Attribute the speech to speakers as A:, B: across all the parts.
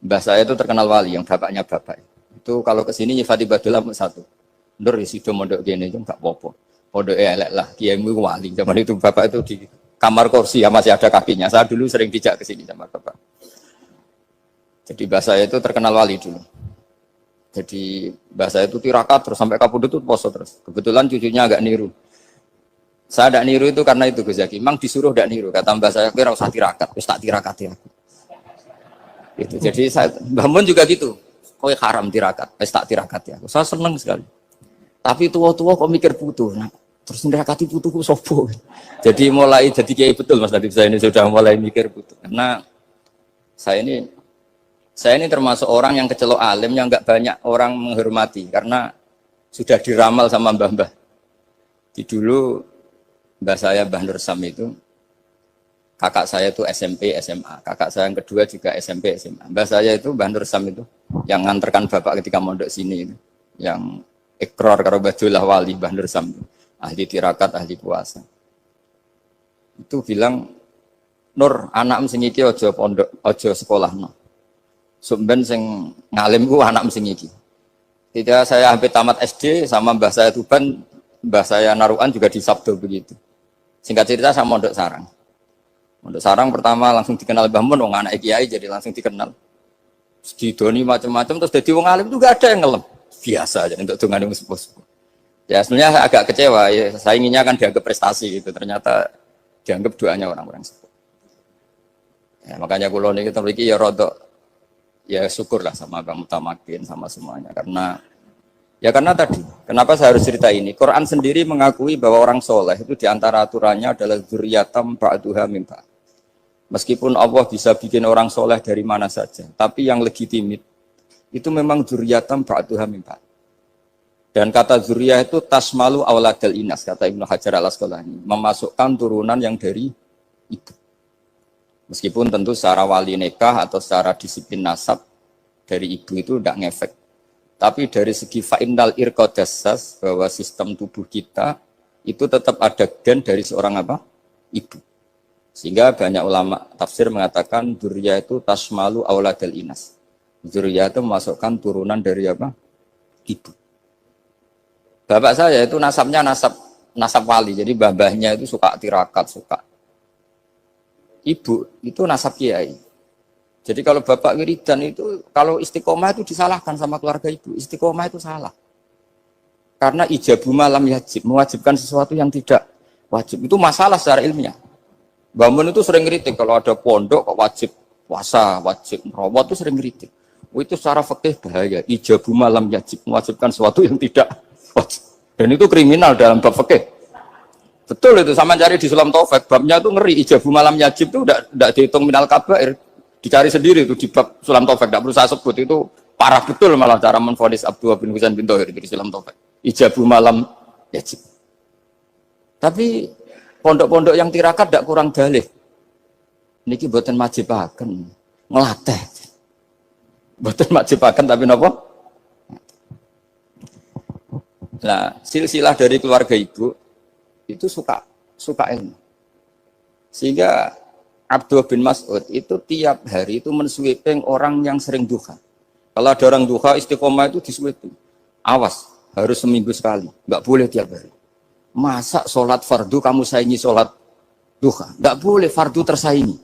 A: Mbah saya itu terkenal wali, yang bapaknya bapak. Itu kalau kesini nyifati Badullah satu. Nur isido mondok gini itu nggak popo. Pondok elek lah, kiaimu wali. Zaman itu bapak itu di kamar kursi ya masih ada kakinya. Saya dulu sering dijak ke sini sama bapak. Jadi mbah saya itu terkenal wali dulu. Jadi mbah saya itu tirakat terus sampai kapundhut itu poso terus. Kebetulan cucunya agak niru. Saya tidak niru itu karena itu Gus Zaki. Memang disuruh tidak niru. Kata mbah saya, kira usah tirakat, terus tak tirakati aku. Itu. Jadi saya, Mbah Mun juga gitu. Kowe haram tirakat, terus tak tirakati aku. Saya senang sekali. Tapi tua-tua kok mikir putu. Nah, terus nirakati putuku sopo. Jadi mulai jadi kiai betul Mas Nadif, saya ini sudah mulai mikir putu. Karena saya ini termasuk orang yang kecelok alim yang enggak banyak orang menghormati karena sudah diramal sama mbah-mbah. Di dulu mbah saya Mbah Nur Sam itu kakak saya itu SMP SMA, kakak saya yang kedua juga SMP SMA. Mbah saya itu Mbah Nur Sam itu yang nganterkan bapak ketika mondok sini itu, yang ikrar karo Badullah wali Mbah Nur Sam, ahli tirakat, ahli puasa. Itu bilang, Nur, anak sing iki aja pondok, aja sekolahno. Sumben sing ngalim ku anak sing iki. Ketika saya hampir tamat SD sama mbah saya Tuban, mbah saya Narukan juga di Sabdo begitu. Singkat cerita saya mondok sarang. Mondok sarang pertama langsung dikenal Mbah Mun, wong anak kiai jadi langsung dikenal. Didoni macam-macam terus jadi wong alim juga ada yang ngelem. Biasa aja untuk dongane wong sepuh-sepuh. Ya sebenarnya agak kecewa ya, saya inginnya kan dianggap prestasi gitu, ternyata dianggap doanya orang-orang sepuh. Ya, makanya kula niki mriki ya rodok ya syukurlah sama Bang Mutamakin sama semuanya karena tadi kenapa saya harus cerita ini. Quran sendiri mengakui bahwa orang soleh itu diantara aturannya adalah dzurriyyatam ba'duha min ba'd. Meskipun Allah bisa bikin orang soleh dari mana saja, tapi yang legitimit itu memang dzurriyyatam ba'duha min ba'd. Dan kata dzurriyah itu tasmalu auladal inas, kata Ibnu Hajar al-Asqalani, memasukkan turunan yang dari ibu. Meskipun tentu secara wali nikah atau secara disiplin nasab dari ibu itu tidak ngefek. Tapi dari segi fa'innal irqadassas, bahwa sistem tubuh kita itu tetap ada gen dari seorang apa? Ibu. Sehingga banyak ulama tafsir mengatakan dzurriyah itu tasmalu auladal inas. Dzurriyah itu memasukkan turunan dari apa? Ibu. Bapak saya itu nasabnya nasab wali. Jadi babahnya itu suka tirakat, suka. Ibu itu nasab kiai. Jadi kalau bapak wiridan itu, kalau istiqomah itu disalahkan sama keluarga ibu. Istiqomah itu salah. Karena ijabu malam yajib, mewajibkan sesuatu yang tidak wajib. Itu masalah secara ilmiah. Mbah Mun itu sering kritik, kalau ada pondok kok wajib puasa, wajib merawat itu sering kritik. Itu secara fikih bahaya. Ijabu malam yajib, mewajibkan sesuatu yang tidak wajib. Dan itu kriminal dalam bab fikih. Betul itu, sama cari di Sulam Taufik, babnya itu ngeri. Ijabu malam yajib itu tidak dihitung minal kabair. Dicari sendiri itu di bab Sulam Taufik, tidak perlu saya sebut, itu parah betul malah cara menvonis Abdullah bin Husain bin Thohir di Sulam Taufik. Ijabu malam yajib. Tapi pondok-pondok yang tirakat tidak kurang dalih. Niki boten majibaken, ngelatih. Boten majibaken tapi napa? Nah, silsilah dari keluarga ibu itu suka ilmu. Sehingga Abdullah bin Mas'ud itu tiap hari itu mensweeping orang yang sering duha. Kalau ada orang duha istiqomah itu disweeping. Awas, harus seminggu sekali, nggak boleh tiap hari. Masa sholat fardu kamu saingi sholat duha? Nggak boleh, fardu tersaingi.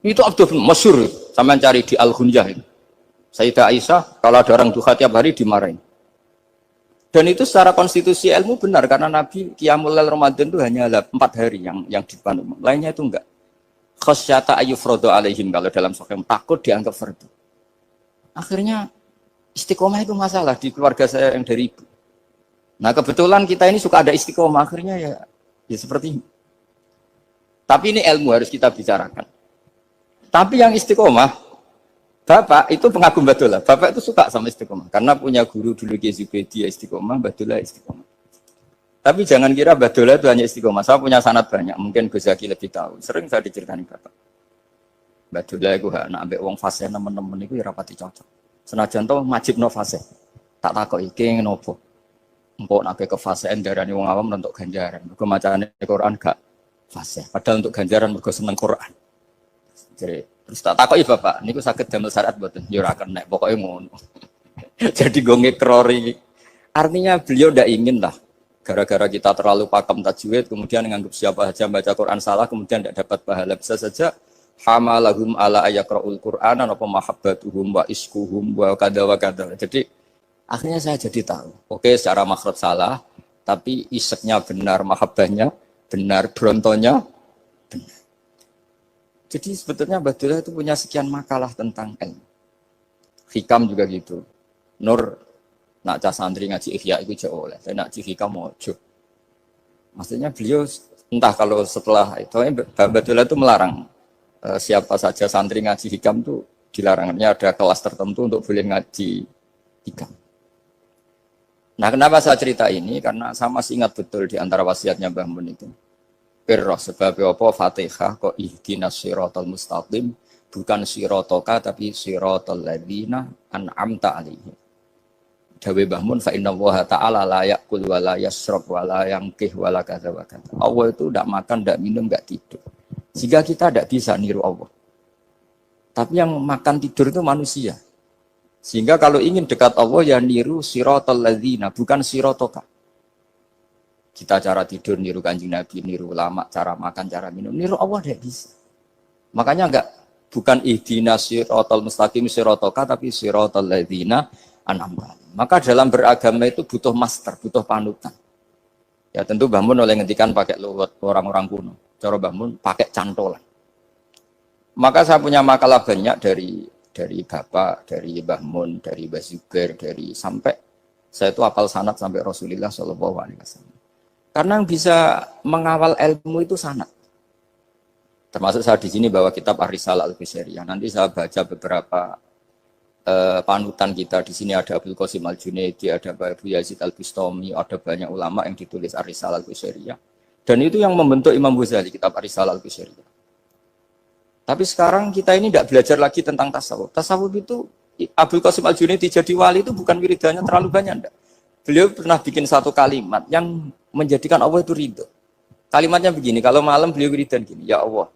A: Itu Abdullah bin masyhur, sampean cari di Al-Ghunyah itu. Sayyidah Aisyah kalau ada orang duha tiap hari dimarahin. Dan itu secara konstitusi ilmu benar karena Nabi Qiyamul Lail Ramadan itu hanya 4 hari yang dipandu. Lainnya itu enggak. Khasyata ayyufradu alaihim, kalau dalam sahih takut dianggap fardu. Akhirnya istiqomah itu masalah di keluarga saya yang dari ibu. Nah, kebetulan kita ini suka ada istiqomah, akhirnya ya seperti ini. Tapi ini ilmu harus kita bicarakan. Tapi yang istiqomah Bapak itu pengagum Badullah. Bapak itu suka sama istiqomah karena punya guru dulu Kiai Zubaidi istiqomah, Badullah istiqomah. Tapi jangan kira Badullah itu hanya istiqomah. Saya punya sanad banyak, mungkin Gus Zaki lebih tahu. Sering saya diceritakan Bapak. Badullah itu anak ambek wong fase nemen-nemen itu ya rapati cocok. Senajan to majibno fase. Tak takoki iki ngopo. Empuk nek ke fase darani wong awam untuk ganjaran. Mergo macane Quran gak fase. Padahal untuk ganjaran mergo seneng Quran. Jadi Terus tak takoki bapak, niku saged damel syariat mboten? Ya ora kena, pokoke ngono. Jadi gue ngekrori. Artinya beliau ndak ingin lah. Gara-gara kita terlalu pakem tajwid, kemudian menganggap siapa saja baca Quran salah, kemudian tidak dapat pahala. Bisa saja hamalahum ala ayakra'ul Qur'an apa mahabbatuhum wa iskuhum wa kada wa kada. Jadi akhirnya saya jadi tahu. Oke, secara makhraj salah, tapi iseknya benar, mahabbahnya benar, brontonya benar. Jadi sebetulnya Abdullah itu punya sekian makalah tentang ilmu. Hikam juga gitu. Nur nak cah santri ngaji ihya itu jauh oleh, tapi nak ngaji hikam mojo. Maksudnya beliau entah kalau setelah itu Abdullah itu melarang siapa saja santri ngaji hikam itu dilarangnya ada kelas tertentu untuk boleh ngaji hikam. Nah, kenapa saya cerita ini? Karena saya masih ingat betul di antara wasiatnya Mbah Mun itu. Pirroh sebab apa Fatihah kok ihdinas siratal mustaqim bukan siratoka tapi siratal ladzina an'amta alaihim. Dawe Mbah Mun fa inna Allaha ta'ala la ya'kul wa la yashrab wa la yanqih wa la kadza wa kadza. Allah itu tidak makan, tidak minum, tidak tidur. Sehingga kita tidak bisa niru Allah. Tapi yang makan tidur itu manusia. Sehingga kalau ingin dekat Allah ya niru siratal ladzina bukan siratoka. Kita cara tidur niru Kanjeng Nabi, niru ulama, cara makan, cara minum, niru Allah tidak bisa. Makanya bukan ihdinas siratal mustaqim siratoka tapi siratal ladzina an'amta. Maka dalam beragama itu butuh master, butuh panutan. Ya tentu Mbah Mun oleh ngendikan pakai luwet orang-orang kuno. Cara Mbah Mun pakai cantolan. Maka saya punya makalah banyak dari Bapak, dari Mbah Mun, dari Mbah Zubair, dari sampai saya itu hafal sanad sampai Rasulullah Shallallahu Alaihi Wasallam. Karena yang bisa mengawal ilmu itu sanad. Termasuk saya di sini bawa kitab Ar-Risalah Al-Qusairiyah. Nanti saya baca beberapa panutan kita. Di sini ada Abdul Qasim Al-Junaidi, ada Abu Yazid Al-Bustami, ada banyak ulama yang ditulis Ar-Risalah Al-Qusairiyah. Dan itu yang membentuk Imam Ghazali, kitab Ar-Risalah Al-Qusairiyah. Tapi sekarang kita ini tidak belajar lagi tentang tasawuf. Tasawuf itu Abdul Qasim Al-Junaidi jadi wali itu bukan wiridannya terlalu banyak. Enggak. Beliau pernah bikin satu kalimat yang menjadikan Allah itu ridho. Kalimatnya begini, kalau malam beliau wiridan gini, ya Allah,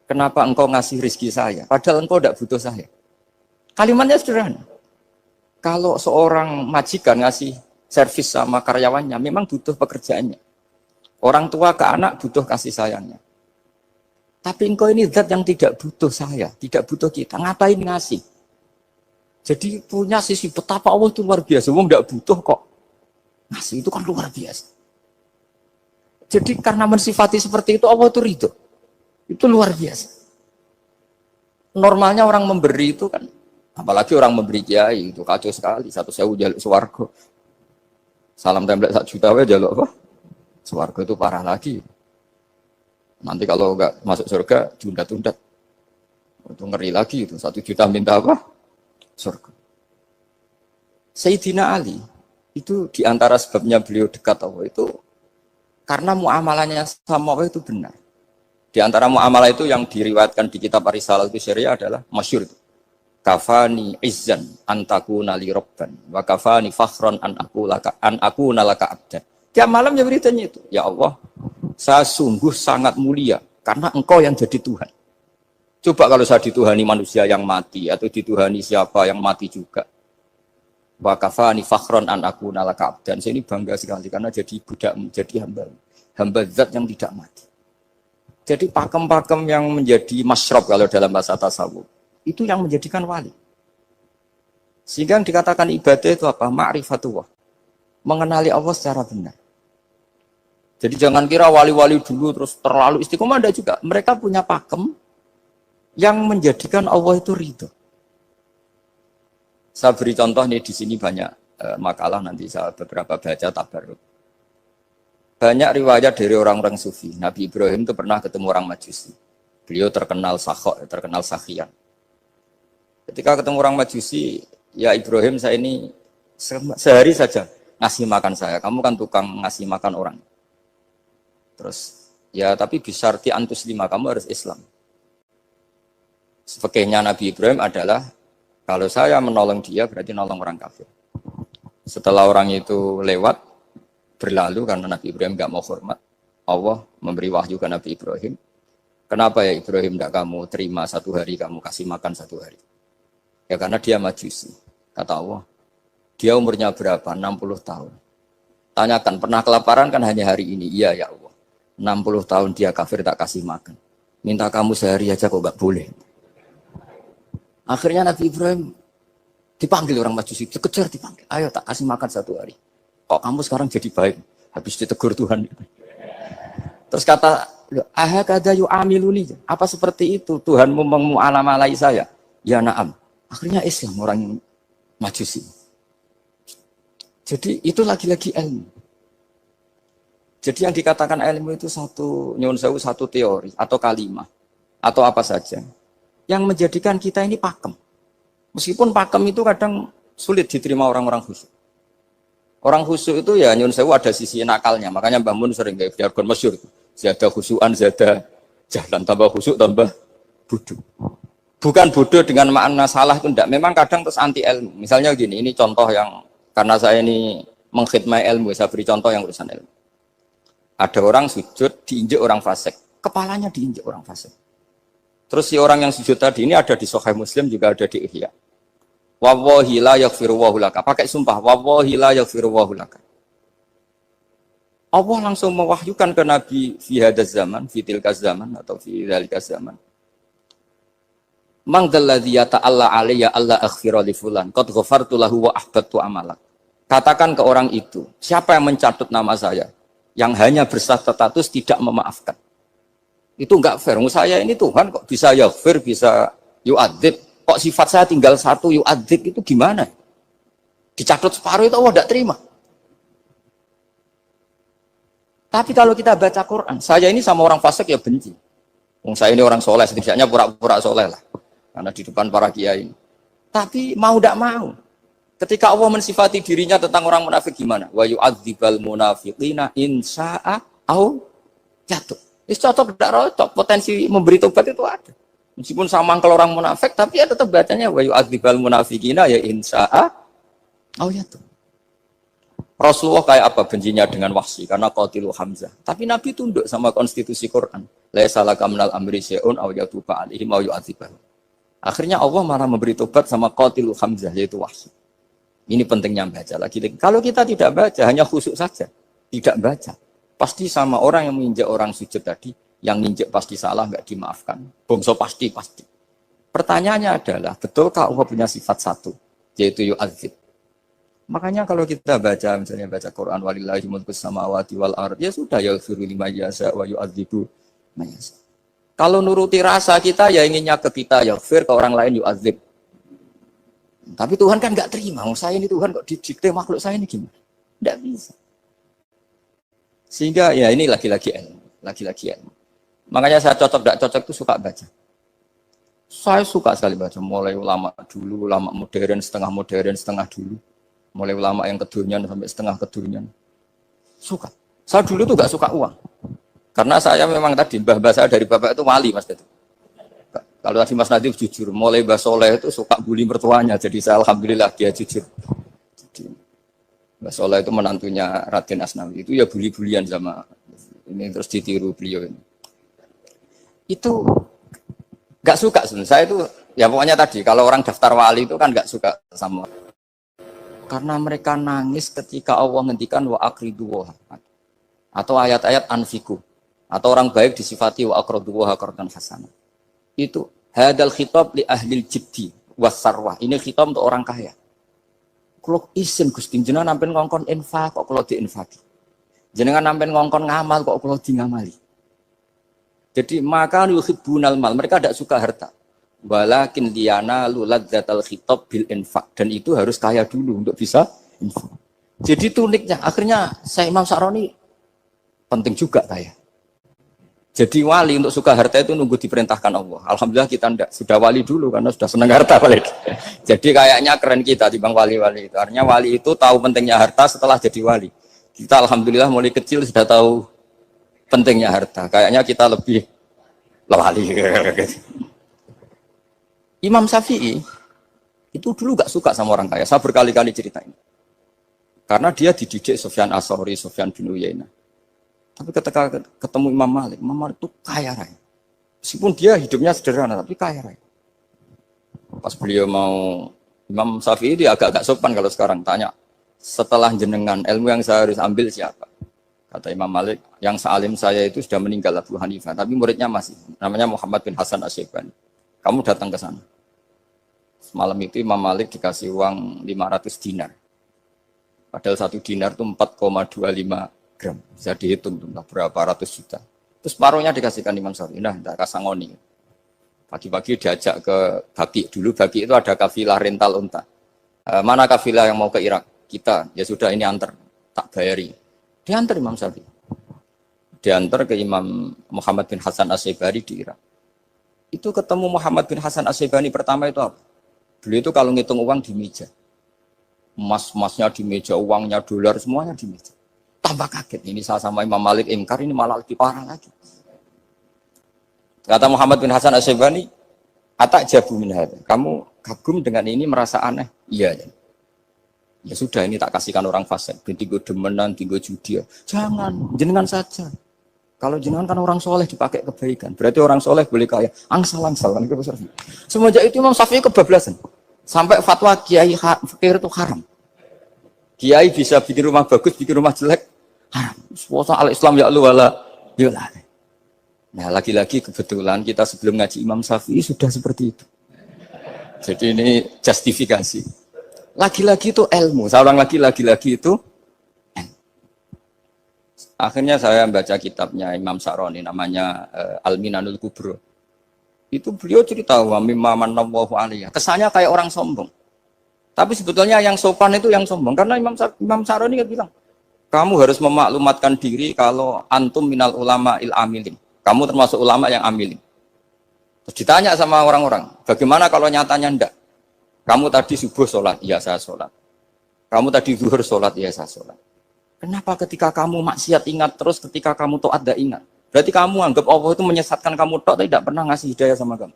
A: kenapa engkau ngasih rezeki saya? Padahal engkau tidak butuh saya. Kalimatnya sederhana. Kalau seorang majikan ngasih servis sama karyawannya, memang butuh pekerjaannya. Orang tua ke anak butuh kasih sayangnya. Tapi engkau ini zat yang tidak butuh saya, tidak butuh kita. Ngapain ngasih? Jadi punya sisi betapa Allah itu luar biasa. Wong tidak butuh kok. Ngasih itu kan luar biasa. Jadi karena mensifati seperti itu Allah itu ridho. Itu luar biasa. Normalnya orang memberi itu kan, apalagi orang memberi kiai itu kacau sekali. 1.000 jaluk swarga. Salam template 1 juta wae jaluk apa? Swarga itu parah lagi. Nanti kalau enggak masuk surga tunda-tunda. Itu ngeri lagi itu 1 juta minta apa? Surga. Sayyidina Ali itu diantara sebabnya beliau dekat Allah itu karena muamalahnya sama Allah itu benar. Di antara muamalah itu yang diriwayatkan di kitab Ar-Risalah Al-Qusairiyah adalah masyhur itu. Kafani izzan antakuna li rabban wa kafani fakhran an aku nalaka abdan. Tiap malam ya beritanya itu. Ya Allah, saya sungguh sangat mulia karena engkau yang jadi Tuhan. Coba kalau saya dituhani manusia yang mati atau dituhani siapa yang mati juga. Wa kafani fakhron an aku nalaka abdan. Saya ini bangga sekali karena jadi budak, jadi hamba zat yang tidak mati. Jadi pakem-pakem yang menjadi masyrab kalau dalam bahasa tasawuf itu yang menjadikan wali. Sehingga yang dikatakan ibadah itu apa? Ma'rifatullah. Mengenali Allah secara benar. Jadi jangan kira wali-wali dulu terus terlalu istiqomah, ada juga. Mereka punya pakem yang menjadikan Allah itu ridho. Saya beri contoh nih di sini banyak makalah nanti saya beberapa baca tabarruk. Banyak riwayat dari orang-orang sufi. Nabi Ibrahim itu pernah ketemu orang Majusi. Beliau terkenal sakhok, terkenal sakhian. Ketika ketemu orang Majusi, ya Ibrahim saya ini sehari saja ngasih makan saya. Kamu kan tukang ngasih makan orang. Terus ya tapi bisyarti antus lima, kamu harus Islam. Fakihnya Nabi Ibrahim adalah kalau saya menolong dia berarti nolong orang kafir. Setelah orang itu lewat berlalu karena Nabi Ibrahim nggak mau hormat, Allah memberi wahyu ke Nabi Ibrahim. Kenapa ya Ibrahim tidak kamu terima 1 hari, kamu kasih makan 1 hari? Ya karena dia majusi. Kata Allah, dia umurnya berapa? 60 tahun. Tanyakan, pernah kelaparan kan hanya hari ini? Iya ya Allah. 60 tahun dia kafir tak kasih makan. Minta kamu sehari aja kok gak boleh. Akhirnya Nabi Ibrahim dipanggil orang majusi, dikejar dipanggil. Ayo tak kasih makan 1 hari. Kok kamu sekarang jadi baik? Habis ditegur Tuhan. Terus kata, ahakada yu'amiluni. Apa seperti itu? Tuhanmu mengu'alamalai saya. Ya na'am. Akhirnya Islam orang yang majusi. Jadi itu lagi-lagi ilmu. Jadi yang dikatakan ilmu itu satu teori atau kalimat. Atau apa saja. Yang menjadikan kita ini pakem. Meskipun pakem itu kadang sulit diterima orang-orang khusyuk. Orang khusyuk itu ya nyun sewu ada sisi nakalnya. Makanya Mbah Mun sering kayak jargon masyhur. Zada khusyuan, zada jalan, tambah khusyuk, tambah bodoh. Bukan bodoh dengan makna salah itu enggak. Memang kadang terus anti ilmu. Misalnya gini, ini contoh yang karena saya ini mengkhidmati ilmu, saya beri contoh yang urusan ilmu. Ada orang sujud diinjek orang fasik, kepalanya diinjek orang fasik. Terus si orang yang sujud tadi ini ada di Sahih Muslim, juga ada di Ihya. Wallahi la yaghfiru wa laka. Pakai sumpah, wallahi la yaghfiru wa laka. Allah langsung mewahyukan ke Nabi fi hadzal zaman, fi tilka zaman atau fi dzalika zaman. Man dzalladzi yata'alla alayya alla aghfira li fulan qad ghafartu lahu wa ahbattu amalak. Katakan ke orang itu, siapa yang mencatut nama saya yang hanya berstatus tidak memaafkan. Itu enggak fair. Saya ini Tuhan kok bisa yaghfir, bisa yu'adzib. Kok sifat saya tinggal 1 yu'adzib itu gimana? Dicatut separuh itu Allah tidak terima. Tapi kalau kita baca Quran, saya ini sama orang fasik ya benci. Saya ini orang soleh, setidaknya pura-pura soleh lah. Karena di depan para kiai. Tapi mau tidak mau. Ketika Allah mensifati dirinya tentang orang munafik gimana? Wa yu'adzibal munafiqina insya'a au jatuh. Ini cocok tidak cocok. Potensi memberi tobat itu ada. Meskipun sama kalau orang munafik, tapi ya tetap bacanya wa yu'adzibal munafiqina ya insya'a au jatuh. Rasulullah kayak apa bencinya dengan Wahsy karena qatilu Hamzah. Tapi Nabi tunduk sama konstitusi Quran. Laisa laka minal amri syai'un aw yatuba alaihim aw yu'adzibahum. Akhirnya Allah malah memberi tobat sama qatilu Hamzah yaitu Wahsy. Ini pentingnya baca lagi. Kalau kita tidak baca, hanya khusyuk saja, tidak baca, pasti sama orang yang menginjak orang sujud tadi, yang menginjak pasti salah, nggak dimaafkan. Bongso pasti. Pertanyaannya adalah, betulkah Allah punya sifat 1, yaitu yu'adzib? Makanya kalau kita baca, misalnya baca Quran, walillahi mulkus samawati wal ard, ya sudah, yaghfiru liman yasha wa yu'adzibu man yasha. Kalau nuruti rasa kita, ya inginnya ke kita, yaghfir, ke orang lain yu'adzib. Tapi Tuhan kan nggak terima. Saya ini Tuhan kok didikte makhluk saya ini gimana? Nggak bisa. Sehingga ya ini lagi-lagi ilmu. Makanya saya cocok nggak cocok itu suka baca. Saya suka sekali baca. Mulai ulama dulu, ulama modern, setengah dulu. Mulai ulama yang kedunian sampai setengah kedunian. Suka. Saya dulu tuh nggak suka uang. Karena saya memang tadi mbah saya dari bapak itu wali mas itu. Kalau tadi Mas Nadif jujur, mulai Mbah Soleh itu suka bully mertuanya, jadi saya alhamdulillah dia jujur. Jadi, Mbah Soleh itu menantunya Raden Asnawi, itu ya bully-bulian sama ini terus ditiru beliau ini. Itu nggak suka sebenarnya. Saya itu ya pokoknya tadi kalau orang daftar wali itu kan nggak suka sama. Karena mereka nangis ketika Allah ngendikan wa aqridu wa atau ayat-ayat anfiku atau orang baik disifati wa aqridu wa qardan hasanah. Itu hadal khitab li ahlil jiddi wasarwah. Ini khitab untuk orang kaya. Kalau isin Gusti jenengan nampen ngongkon infak kok kalau diinfaki. Jenengan nampen ngongkon ngamal kok kalau di ngamali. Jadi maka yuhibbunal mal, mereka tidak suka harta. Walakin liyana luladzatal khitab bil infak, dan itu harus kaya dulu untuk bisa infak. Jadi tuniknya akhirnya saya Imam Sa'roni penting juga kaya. Jadi wali untuk suka harta itu nunggu diperintahkan Allah. Alhamdulillah kita enggak, sudah wali dulu karena sudah senang harta balik. Jadi kayaknya keren kita dibanding wali-wali itu. Artinya wali itu tahu pentingnya harta setelah jadi wali. Kita alhamdulillah mulai kecil sudah tahu pentingnya harta. Kayaknya kita lebih wali. Imam Syafi'i itu dulu gak suka sama orang kaya. Saya berkali-kali ceritain. Karena dia dididik Sufyan As-Tsauri, Sufyan bin Uyainah. Tapi ketika ketemu Imam Malik itu kaya raya. Meskipun dia hidupnya sederhana, tapi kaya raya. Pas beliau mau, Imam Syafi'i dia agak-agak sopan kalau sekarang tanya, setelah jenengan ilmu yang saya harus ambil siapa? Kata Imam Malik, yang sealim saya itu sudah meninggal Abu Hanifah, tapi muridnya masih, namanya Muhammad bin Hasan Asy-Syaibani. Kamu datang ke sana. Malam itu Imam Malik dikasih uang 500 dinar. Padahal 1 dinar itu 4,25 gram. Bisa dihitung berapa ratus juta. Terus paruhnya dikasihkan Imam Syafi'i. Nah, tidak kasangoni. Pagi-pagi diajak ke Baki. Dulu Baki itu ada kafilah rental unta. Mana kafilah yang mau ke Irak? Kita. Ya sudah, ini antar. Tak bayari. Diantar Imam Syafi'i. Diantar ke Imam Muhammad bin Hasan Asy-Syaibani di Irak. Itu ketemu Muhammad bin Hasan Asy-Syaibani pertama itu apa? Beliau itu kalau ngitung uang di meja. Emas-emasnya di meja, uangnya dolar, semuanya di meja. Tambah kaget. Ini saya sama Imam Malik ingkar, ini malah lebih parah lagi. Kata Muhammad bin Hasan Asy-Syaibani, atak jabu min hadza. Kamu kagum dengan ini, merasa aneh? Iya. Ya sudah, ini tak kasihkan orang fasik. Tinggo demenan, tinggo judi. Jangan, jenengan saja. Kalau jenengan kan orang soleh dipakai kebaikan. Berarti orang soleh boleh kaya. Angsal-angsal. Semenjak itu Imam Syafi'i kebablasan. Sampai fatwa kiai fakir itu haram. Kiai bisa bikin rumah bagus, bikin rumah jelek. Haram. Suasa al-Islam ya Allah wala yulah. Nah, lagi-lagi kebetulan kita sebelum ngaji Imam Syafi'i sudah seperti itu. Jadi ini justifikasi. Lagi-lagi itu ilmu. Seorang lagi-lagi itu akhirnya saya baca kitabnya Imam Sa'roni namanya Al-Minanul Kubro. Itu beliau cerita wa mimma manallahu alaihi. Kesannya kayak orang sombong. Tapi sebetulnya yang sopan itu yang sombong karena Imam Sa'roni kan bilang, kamu harus memaklumatkan diri kalau antum minal ulama il amilin. Kamu termasuk ulama yang amilin. Terus ditanya sama orang-orang, bagaimana kalau nyatanya enggak? Kamu tadi subuh sholat, iya saya sholat. Kamu tadi zuhur sholat, iya saya sholat. Kenapa ketika kamu maksiat ingat terus, ketika kamu taat tidak ingat? Berarti kamu anggap Allah itu menyesatkan kamu tok, tidak pernah ngasih hidayah sama kamu.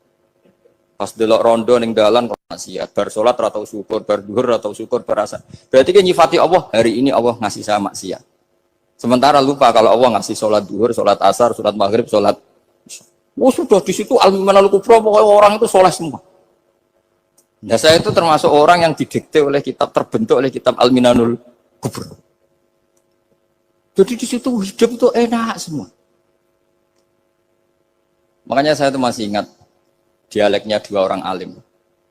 A: Pas delok rondo ning dalan kok maksiat, bar sholat atau syukur, bar zuhur atau syukur, berasa. Berarti kan nyifati Allah, hari ini Allah ngasih saya maksiat. Sementara lupa kalau Allah ngasih sholat zuhur, sholat asar, sholat maghrib, sholat. Oh sudah di situ Al-Minanul Kubro, pokoknya orang itu soleh semua. Nah saya itu termasuk orang yang didikte oleh kitab, terbentuk oleh kitab Al-Minanul Kubro. Jadi di situ hidup itu enak semua. Makanya saya itu masih ingat dialeknya dua orang alim.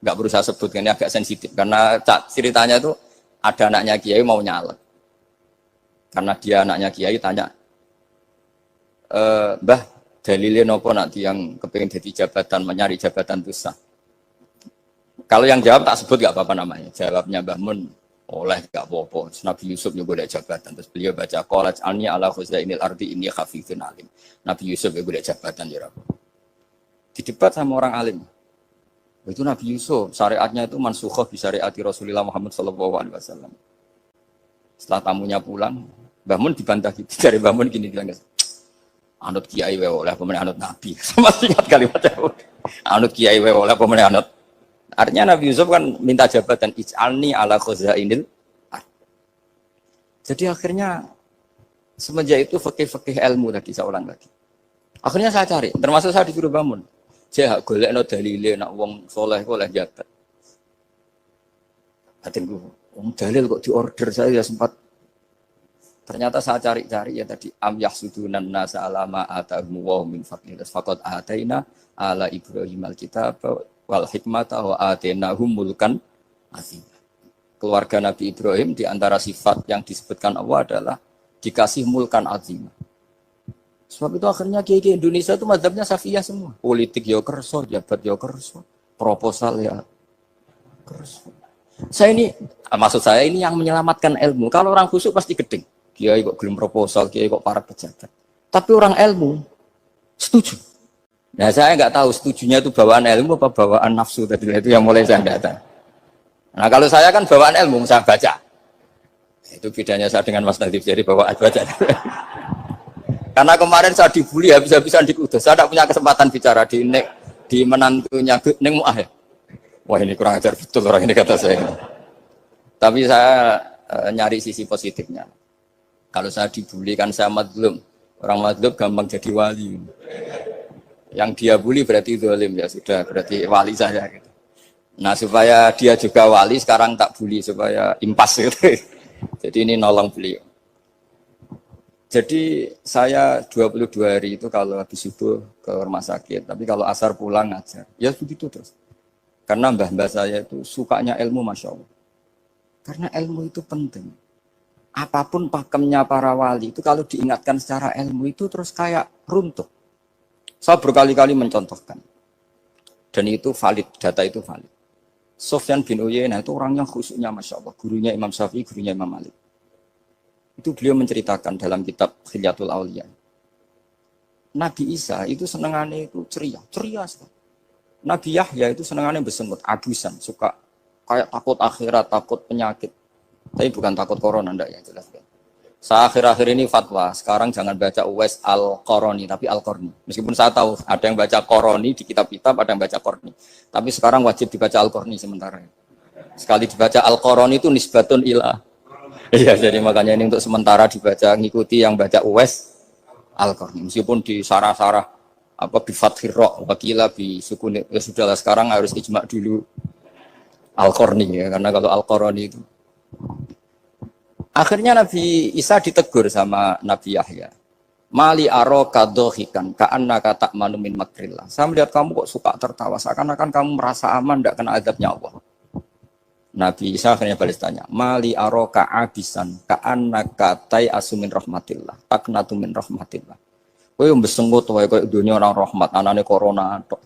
A: Nggak perlu saya sebutkan, ini agak sensitif. Karena ceritanya itu ada anaknya kiai mau nyalek. Karena dia anaknya kiai tanya, Mbah, dalilnya nopo nanti yang kepengen jadi jabatan, mencari jabatan itu sah. Kalau yang jawab tak sebut nggak apa-apa namanya. Jawabnya Mbah Mun, oleh gak apa-apa. Nabi Yusuf juga ada jabatan. Terus beliau baca qalat anni ala khuzainil ardi inni khafifun alim. Nabi Yusuf juga ada jabatan ya Rabb. Didebat sama orang alim. Itu Nabi Yusuf, syariatnya itu mansukhah bi syariati Rasulullah Muhammad sallallahu alaihi wasallam. Setelah tamunya pulang, Mbah Mun dibantah gitu. Dari Mbah Mun gini bilang, anut kiai wae oleh pemenang anut Nabi. Sama ingat kalimatnya. Anut kiai wae oleh pemenang anut. Artinya Nabi Yusuf kan minta jabatan ij'alni ala khuzainil. Jadi akhirnya semenjak itu fikih-fikih ilmu tadi saya ulang lagi. Akhirnya saya cari, termasuk saya disuruh bangun. Saya golekno dalile nak wong soleh kok oleh jabat. Atengku, wong dalil kok diorder saya sempat. Ternyata saya cari-cari ya tadi am yahsudunan nasa alama atahum wa min fadlillah faqad ataina ala Ibrahim alkitab wal hikmata wa atainahum mulkan azim. Keluarga Nabi Ibrahim di antara sifat yang disebutkan Allah adalah dikasih mulkan azim. Sebab itu akhirnya kiai Indonesia itu mazhabnya Syafi'iyah semua. Politik ya kerso, jabat ya kerso, proposal ya kerso. Saya ini, maksud saya ini yang menyelamatkan ilmu. Kalau orang khusyuk pasti gedeng. Kiai kok gelem proposal, kiai kok para pejabat. Tapi orang ilmu setuju. Nah saya nggak tahu setujunya itu bawaan ilmu apa bawaan nafsu tadi itu yang mulai saya nggak tahu. Nah kalau saya kan bawaan ilmu saya baca. Itu bedanya saya dengan Mas Nadif jadi bawaan baca. Karena kemarin saya dibully habis-habisan di Kudus. Saya tidak punya kesempatan bicara di menantunya Neng Mu'ah ya. Wah ini kurang ajar betul orang ini kata saya. Tapi saya nyari sisi positifnya. Kalau saya dibully kan saya madlum. Orang madlum gampang jadi wali. Yang dia bully berarti zalim ya sudah, berarti wali saya gitu. Nah, supaya dia juga wali sekarang tak bully supaya impas gitu. Jadi ini nolong beliau. Jadi saya 22 hari itu kalau habis subuh ke rumah sakit, tapi kalau asar pulang ngajar. Ya begitu terus. Karena mbah-mbah saya itu sukanya ilmu, Masya Allah. Karena ilmu itu penting. Apapun pakemnya para wali itu kalau diingatkan secara ilmu itu terus kayak runtuh. Saya berkali-kali mencontohkan. Dan itu valid, data itu valid. Sufyan bin Uyainah itu orangnya khusyuknya Masya Allah. Gurunya Imam Syafi'i, gurunya Imam Malik. Itu beliau menceritakan dalam kitab Khilyatul Auliya. Nabi Isa itu senengannya itu ceria sekali. Nabi Yahya itu senengannya bersengut, abusan, suka kayak takut akhirat, takut penyakit. Tapi bukan takut corona, enggak ya jelas. Saya akhir-akhir ini fatwa, sekarang jangan baca Uwais Al-Qarani, tapi Al-Qarni. Meskipun saya tahu ada yang baca Qarani di kitab-kitab, ada yang baca Qarni. Tapi sekarang wajib dibaca Al-Qarni sementara. Sekali dibaca Al-Qarani itu nisbatun ilah. Iya, jadi makanya ini untuk sementara dibaca, ngikuti yang baca Uwais Al-Qarni. Meskipun di sarah-sarah apa bi fathir ra wakila bi sukun, ya sudahlah sekarang harus ijma dulu Al-Qarni ya, karena kalau Al-Qarani itu akhirnya Nabi Isa ditegur sama Nabi Yahya. Mali aro kadohikan ka'annaka ta'manu min makrillah. Saya melihat kamu kok suka tertawa, seakan-akan kamu merasa aman tidak kena azabnya Allah. Nabi Isa akhirnya balas tanya, Mali aro ka'abisan ka'annaka tai'asu min rahmatillah, taknatu min rahmatillah. Kowe mbesengut wae koyo dunia orang rahmat, anane corona tok.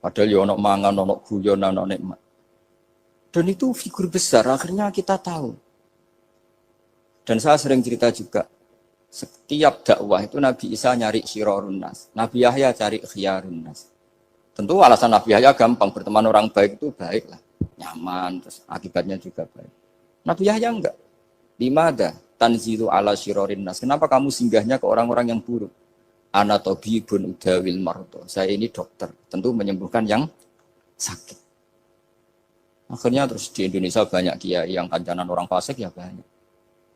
A: Padahal yo ono mangan, ono guyon, ono nikmat. Dan itu figur besar, akhirnya kita tahu. Dan saya sering cerita juga, setiap dakwah itu Nabi Isa nyari syirorun nas, Nabi Yahya cari khiyarun nas. Tentu alasan Nabi Yahya gampang, berteman orang baik itu baik lah, nyaman, terus akibatnya juga baik. Nabi Yahya enggak. Limada tanzilu ala syirorin nas. Kenapa kamu singgahnya ke orang-orang yang buruk? Ana tabibun udawil marto. Saya ini dokter, tentu menyembuhkan yang sakit. Akhirnya terus di Indonesia banyak kiai yang kancanan orang fasik ya banyak.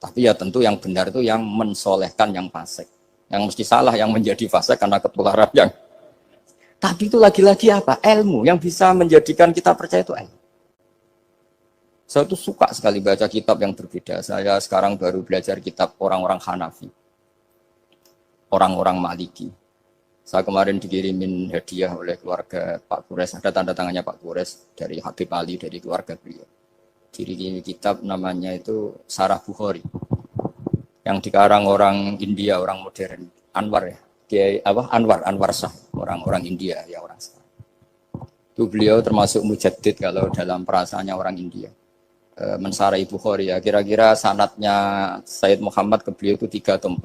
A: Tapi ya tentu yang benar itu yang mensolehkan yang fasik. Yang mesti salah yang menjadi fasik karena ketularan yang. Tapi itu lagi-lagi apa? Ilmu yang bisa menjadikan kita percaya itu ilmu. Saya tuh suka sekali baca kitab yang berbeda. Saya sekarang baru belajar kitab orang-orang Hanafi. Orang-orang Maliki. Saya kemarin dikirimin hadiah oleh keluarga Pak Kures. Ada tanda tangannya Pak Kures dari Habib Ali, dari keluarga beliau. Diri kitab namanya itu Sarah Bukhari yang dikarang orang India, orang modern, Anwar ya, Kiai apa Anwar Shah, orang India ya orang Shah. Itu beliau termasuk mujaddid kalau dalam perasaannya orang India. Mensarai Bukhari ya, kira-kira sanadnya Sayyid Muhammad ke beliau itu 3 atau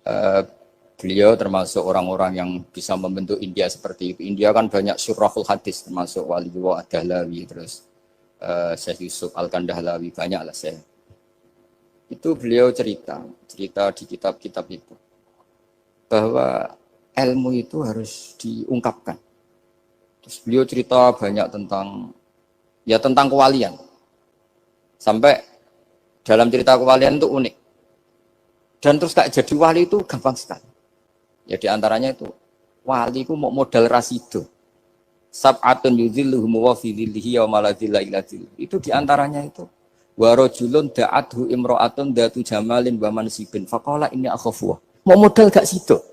A: 4. Beliau termasuk orang-orang yang bisa membentuk India seperti itu. India kan banyak syurahul hadis termasuk Waliullah Ad-Dahlawi terus Syekh Yusuf Al-Kandahlawi, banyak lah saya. Itu beliau cerita di kitab-kitab itu bahwa ilmu itu harus diungkapkan. Terus beliau cerita banyak tentang kewalian. Sampai dalam cerita kewalian itu unik. Dan terus kayak jadi wali itu gampang sekali. Ya diantaranya itu wali itu mau modal rasido. Sab'atun yudhilluhum wa fi dhillihi wa ma la dhilla illa dhilluh. Itu diantaranya itu wa rajulun da'athu imra'atun datu jamalin wa mansibin faqala inni akhafu. Mau modal gak sido.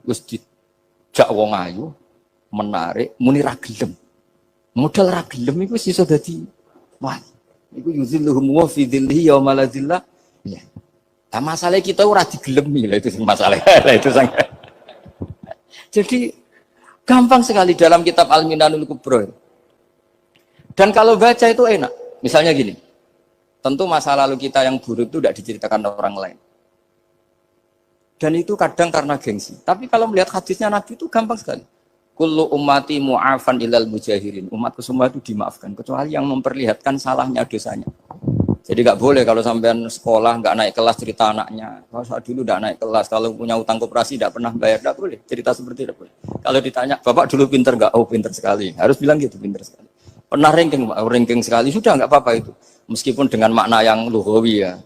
A: Wis dijak wong ayu menarik muni ra gelem. Modal ra gelem iku iso dadi wali. Iku yudhilluhum wa fi dhillihi wa ma la dhilla. Ya. Nah, masalah kita ora digelemi lah itu masalah. Itu sangat. Jadi gampang sekali dalam kitab Al-Minanul Kubra. Dan kalau baca itu enak. Misalnya gini, tentu masa lalu kita yang buruk itu tidak diceritakan orang lain. Dan itu kadang karena gengsi. Tapi kalau melihat hadisnya Nabi itu gampang sekali. Kullu ummati mu'afan ilal mujahirin. Umatku semua itu dimaafkan. Kecuali yang memperlihatkan salahnya dosanya. Jadi nggak boleh kalau sampean sekolah nggak naik kelas cerita anaknya. Kalau saat dulu nggak naik kelas, kalau punya utang koperasi nggak pernah bayar, nggak boleh cerita seperti itu. Kalau ditanya, bapak dulu pinter nggak? Oh pinter sekali. Harus bilang gitu, pinter sekali. Pernah ranking sekali, sudah nggak apa-apa itu. Meskipun dengan makna yang lughawi ya.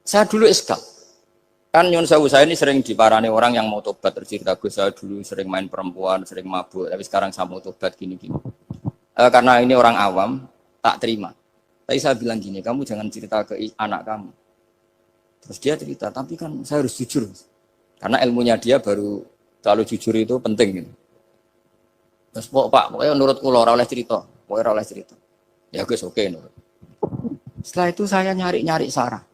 A: Saya dulu iskal. Kan Nyun Sewu saya ini sering diparani orang yang mau tobat, cerita Gus saya dulu sering main perempuan, sering mabuk, tapi sekarang saya mau tobat gini-gini. Karena ini orang awam, tak terima. Tapi saya bilang gini, kamu jangan cerita ke anak kamu. Terus dia cerita, tapi kan saya harus jujur. Karena ilmunya dia baru selalu jujur itu penting. Gitu. Terus Pak, pokoknya nurut kula ora oleh cerita, pokoknya ora oleh cerita. Ya Gus oke nurut. Setelah itu saya nyari-nyari sarah,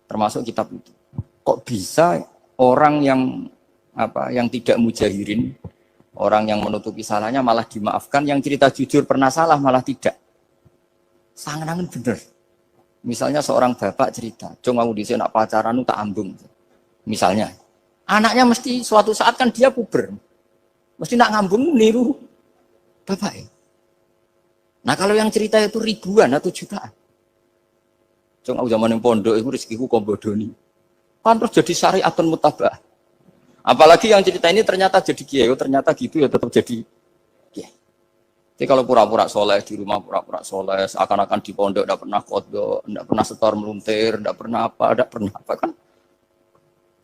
A: termasuk kitab itu. Kok bisa orang yang tidak mujahirin, orang yang menutupi salahnya malah dimaafkan, yang cerita jujur pernah salah malah tidak. Sangat bener. Misalnya seorang bapak cerita, "Cung aku dhisik nak pacaran tak ambung." Misalnya, anaknya mesti suatu saat kan dia puber. Mesti nak ngambung niru bapak ya. Nah, kalau yang cerita itu ribuan atau jutaan. Cung aku zaman yang pondok itu rezekiku kombodoni. Kan terus jadi syariatun mutabah. Apalagi yang cerita ini ternyata jadi kiai, ternyata gitu ya tetap jadi kiai. Jadi kalau pura-pura soleh di rumah pura-pura soleh, seakan-akan di pondok tidak pernah kodok, tidak pernah setor meluntir, tidak pernah apa kan?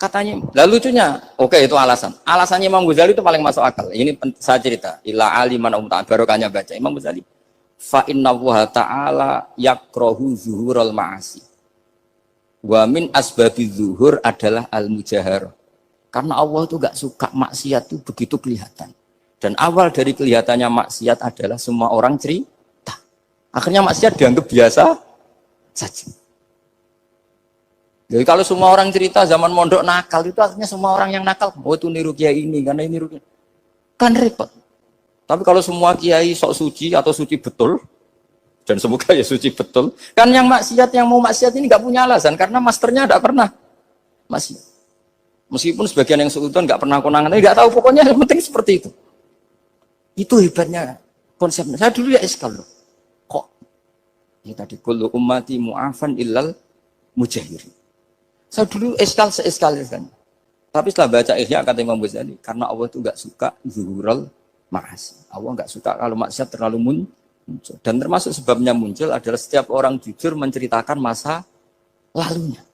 A: Katanya, lalu lucunya, oke itu alasan. Alasannya Imam Ghazali itu paling masuk akal. Ini saya cerita, ila aliman barokahnya baca Imam Ghazali. Fa inna wa ta'ala yakrohu zuhurul ma'asi. Wa min asbabi zuhur adalah al-mujahar. Karena Allah itu gak suka maksiat itu begitu kelihatan. Dan awal dari kelihatannya maksiat adalah semua orang cerita. Akhirnya maksiat dianggap biasa saja. Jadi kalau semua orang cerita zaman mondok nakal itu akhirnya semua orang yang nakal. Oh itu niru kiai ini, karena ini niru kiai. Kan repot. Tapi kalau semua kiai sok suci atau suci betul, dan semoga ya suci betul. Kan yang maksiat, yang mau maksiat ini nggak punya alasan karena masternya tidak pernah maksiat. Meskipun sebagian yang sultan nggak pernah konangan, nggak tahu pokoknya yang penting seperti itu. Itu hebatnya konsepnya. Saya dulu ya eskal loh. Kok? Ya tadi kullu ummati mu'afan illal mujahirin. Saya dulu eskal kan. Tapi setelah baca Ihya kata Imam Ghazali, karena Allah itu nggak suka zuhurul ma'asi. Allah nggak suka kalau maksiat terlalu muncul. Dan termasuk sebabnya muncul adalah setiap orang jujur menceritakan masa lalunya.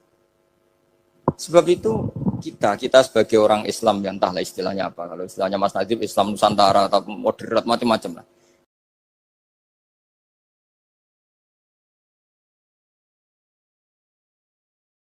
A: Sebab itu kita sebagai orang Islam yang entahlah istilahnya apa. Kalau istilahnya Mas Najib Islam Nusantara atau moderat macam-macam lah.